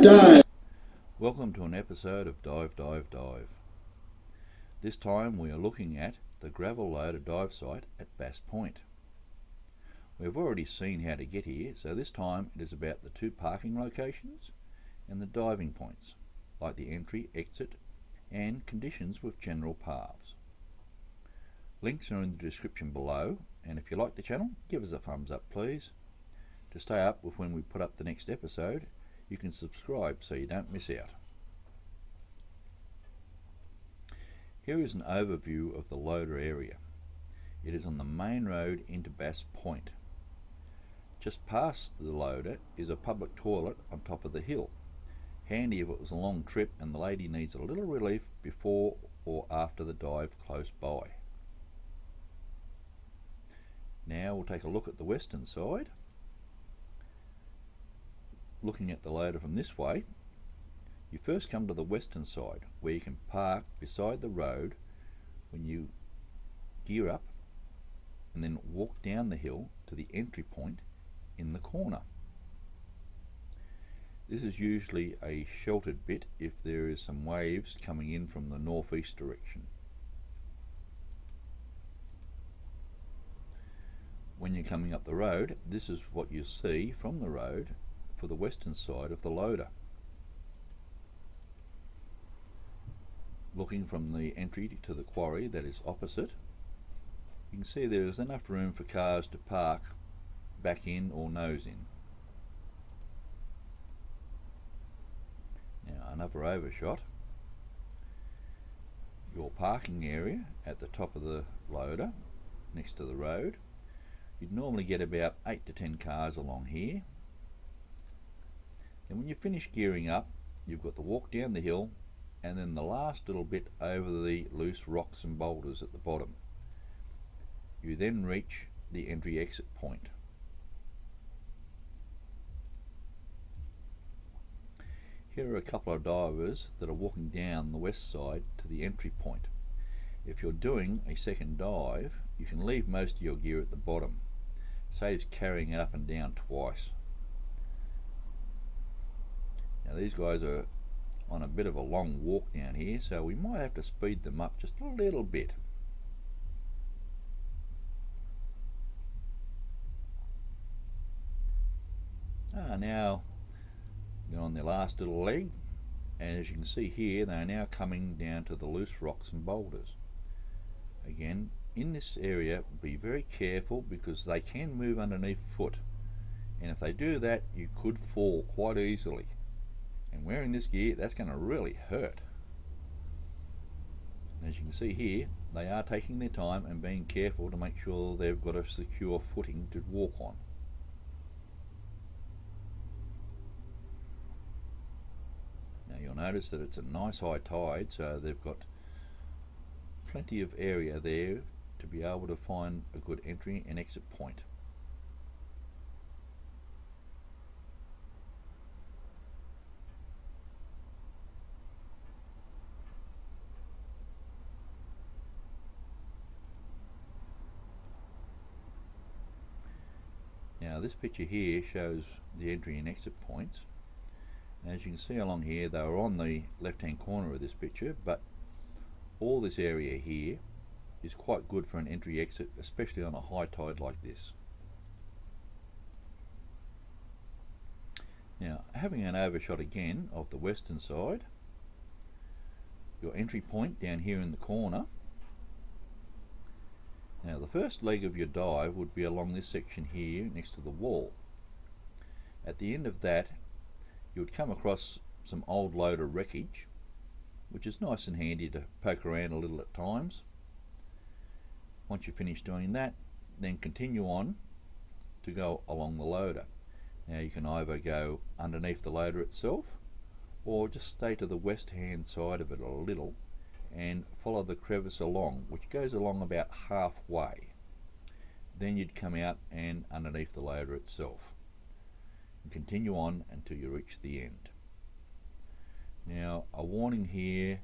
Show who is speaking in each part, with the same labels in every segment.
Speaker 1: dive.
Speaker 2: Welcome to an episode of Dive, Dive, Dive. This time we are looking at the gravel loader dive site at Bass Point. We've already seen how to get here, so this time it is about the two parking locations and the diving points, like the entry, exit and conditions with general paths. Links are in the description below, and if you like the channel, give us a thumbs up please. To stay up with when we put up the next episode, you can subscribe so you don't miss out. Here is an overview of the loader area. It is on the main road into Bass Point. Just past the loader is a public toilet on top of the hill. Handy if it was a long trip and the lady needs a little relief before or after the dive close by. Now we'll take a look at the western side. Looking at the loader from this way, you first come to the western side where you can park beside the road when you gear up and then walk down the hill to the entry point in the corner. This is usually a sheltered bit if there is some waves coming in from the northeast direction. When you're coming up the road, this is what you see from the road for the western side of the loader. Looking from the entry to the quarry that is opposite, you can see there is enough room for cars to park back in or nose in. Now another overshot. Your parking area at the top of the loader next to the road. You'd normally get about 8 to 10 cars along here. And when you finish gearing up, you've got the walk down the hill and then the last little bit over the loose rocks and boulders at the bottom. You then reach the entry exit point. Here are a couple of divers that are walking down the west side to the entry point. If you're doing a second dive, you can leave most of your gear at the bottom. Saves carrying it up and down twice. Now these guys are on a bit of a long walk down here, so we might have to speed them up just a little bit. Now they're on their last little leg, and as you can see here, they are now coming down to the loose rocks and boulders. Again, in this area, be very careful because they can move underneath foot, and if they do that, you could fall quite easily. And wearing this gear, that's going to really hurt. And as you can see here, they are taking their time and being careful to make sure they've got a secure footing to walk on. Now you'll notice that it's a nice high tide, so they've got plenty of area there to be able to find a good entry and exit point. Now this picture here shows the entry and exit points. As you can see along here, they are on the left hand corner of this picture, but all this area here is quite good for an entry exit, especially on a high tide like this. Now having an overshot again of the western side, your entry point down here in the corner. Now the first leg of your dive would be along this section here next to the wall. At the end of that, you would come across some old loader wreckage, which is nice and handy to poke around a little at times. Once you finish doing that, then continue on to go along the loader. Now you can either go underneath the loader itself or just stay to the west hand side of it a little and follow the crevice along, which goes along about halfway. Then you'd come out and underneath the loader itself and continue on until you reach the end. Now a warning here,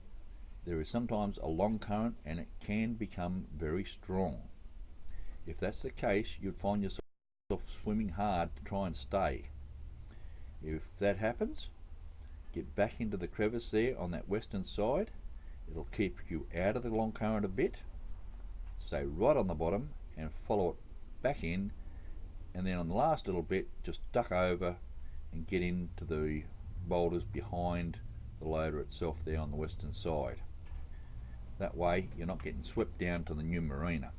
Speaker 2: there is sometimes a long current and it can become very strong. If that's the case, you'd find yourself swimming hard to try and stay. If that happens, Get back into the crevice there on that western side. It'll keep you out of the long current a bit. Stay right on the bottom and follow it back in, and then on the last little bit just duck over and get into the boulders behind the loader itself there on the western side. That way you're not getting swept down to the new marina.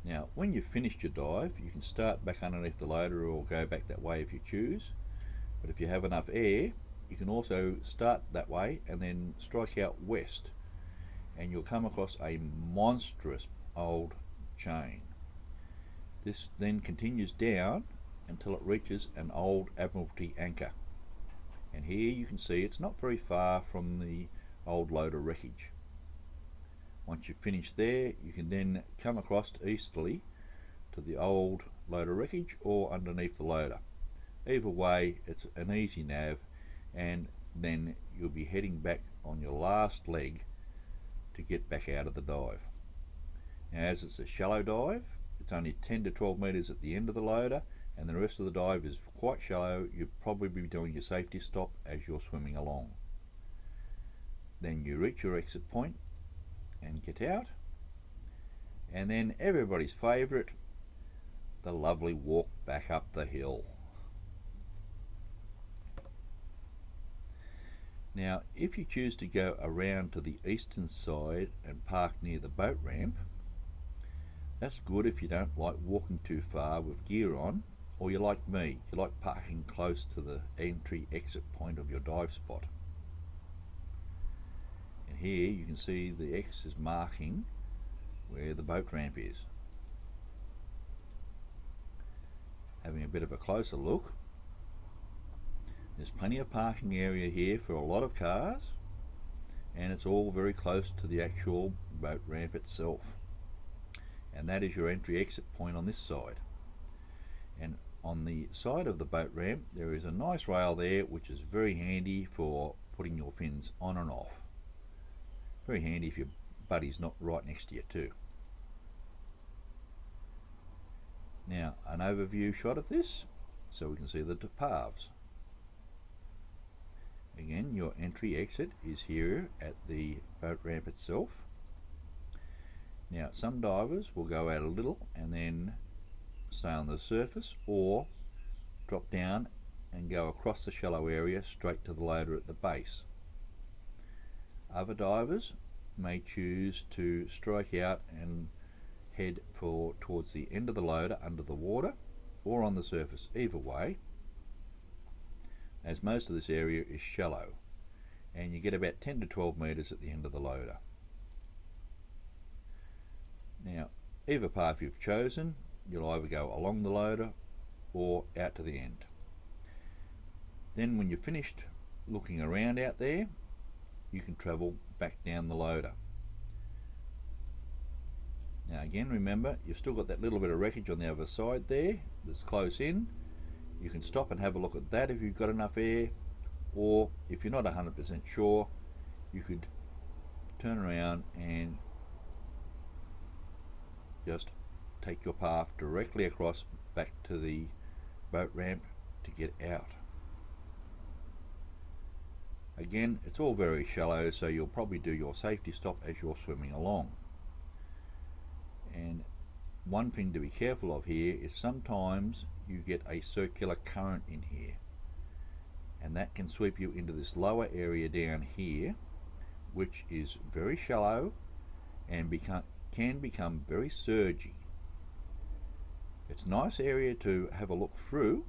Speaker 2: Now when you've finished your dive, you can start back underneath the loader or go back that way if you choose, but if you have enough air you can also start that way and then strike out west, and you'll come across a monstrous old chain. This then continues down until it reaches an old Admiralty anchor, and here you can see it's not very far from the old loader wreckage. Once you've finished there, you can then come across easterly to the old loader wreckage or underneath the loader. Either way, it's an easy nav, and then you'll be heading back on your last leg to get back out of the dive. Now as it's a shallow dive, it's only 10 to 12 metres at the end of the loader, and the rest of the dive is quite shallow. You'll probably be doing your safety stop as you're swimming along. Then you reach your exit point and get out, and then everybody's favourite, the lovely walk back up the hill. Now if you choose to go around to the eastern side and park near the boat ramp, that's good if you don't like walking too far with gear on, or you're like me, you like parking close to the entry exit point of your dive spot. And here you can see the X is marking where the boat ramp is. Having a bit of a closer look, there's plenty of parking area here for a lot of cars, and it's all very close to the actual boat ramp itself. And that is your entry exit point on this side. And on the side of the boat ramp there is a nice rail there which is very handy for putting your fins on and off. Very handy if your buddy's not right next to you too. Now an overview shot of this so we can see the paths. Again, your entry exit is here at the boat ramp itself. Now some divers will go out a little and then stay on the surface, or drop down and go across the shallow area straight to the loader at the base. Other divers may choose to strike out and head towards the end of the loader under the water or on the surface. Either way, as most of this area is shallow, and you get about 10 to 12 metres at the end of the loader. Now either path you've chosen, you'll either go along the loader or out to the end. Then when you're finished looking around out there, you can travel back down the loader. Now again, remember, you've still got that little bit of wreckage on the other side there that's close in. You can stop and have a look at that if you've got enough air, or if you're not 100% sure, you could turn around and just take your path directly across back to the boat ramp to get out. Again, it's all very shallow, so you'll probably do your safety stop as you're swimming along. And one thing to be careful of here is sometimes you get a circular current in here, and that can sweep you into this lower area down here, which is very shallow and can become very surgy. It's a nice area to have a look through,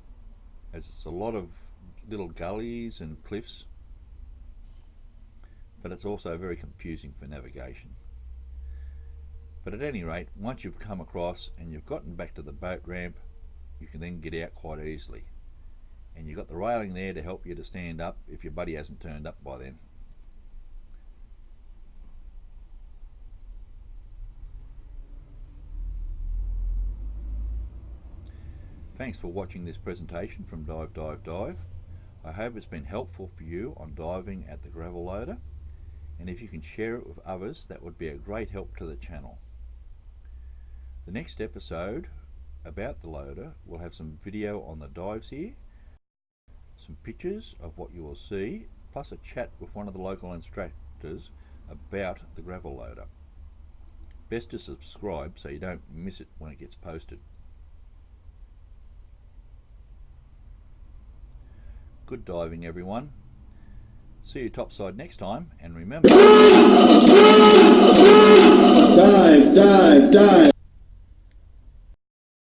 Speaker 2: as it's a lot of little gullies and cliffs, but it's also very confusing for navigation. But at any rate, once you've come across and you've gotten back to the boat ramp, you can then get out quite easily. And you've got the railing there to help you to stand up if your buddy hasn't turned up by then. Thanks for watching this presentation from Dive Dive Dive. I hope it's been helpful for you on diving at the gravel loader, and if you can share it with others, that would be a great help to the channel. The next episode about the loader will have some video on the dives here, some pictures of what you will see, plus a chat with one of the local instructors about the gravel loader. Best to subscribe so you don't miss it when it gets posted. Good diving, everyone. See you topside next time, and remember...
Speaker 1: Dive, dive, dive.